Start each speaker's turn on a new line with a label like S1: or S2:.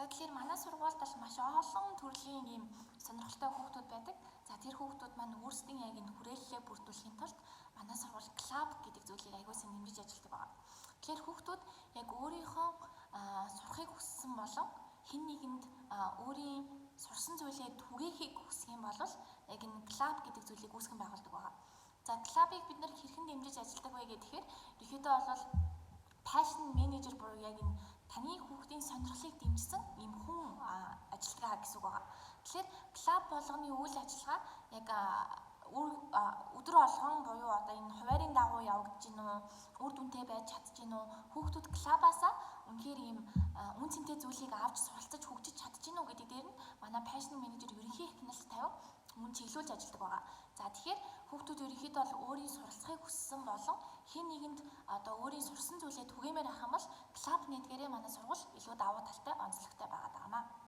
S1: За тэгэхээр манай сургуульд бол маш олон төрлийн ийм сонирхолтой хүүхдүүд байдаг. За тэр хүүхдүүд маань өөрсдийн яг энэ хүрээллээ бүрдүүлэхийн тулд манай сургууль клуб гэдэг зүйлийг аягүй сайн нэмж ажилладаг байна. Тэгэхээр хүүхдүүд яг өөрийнхөө сурахыг хүссэн болон хэн нэгэнд өөрийн сурсан зүйлээ түгээхийг хүсэх юм бол яг энэ клуб гэдэг зүйлийг үүсгэн байгуулдаг байна. За клубыг бид нэр хэрхэн дэмжиж ажилладаг вэ гэхээр ерөнхийдөө бол passion manager буюу яг энэ таны хүүхдийн сонирхлыг дэмжсэн ийм хүн ажиллагаа гэсэн үг байна. Тэгэхээр клуб болгоны үйл ажиллагаа яг өдөр болгон буюу одоо энэ хуваарийн дагуу явагдаж гин үү, үр дүнтэй байж чадж гин үү, хүүхдүүд клубаасаа үнэхээр ийм үн цэнтэй зүйлийг авч суралцаж хөгжиж чадж гин үү гэдэг дээр нь манай passion manager ерөнхий ихнэлт тавин мөн чиглүүлж ажилладаг байгаа. За тэгэхээр хүүхдүүд ерөнхийдөө бол өөрийн суралцахыг хүссэн болон хэн нэгэнд одоо өөрийн сурсан зүйлээ түгээмээр ах юм бол клуб нэгдгээрээ манай сургууль илүү давуу талтай онцлогтой байгаад байна.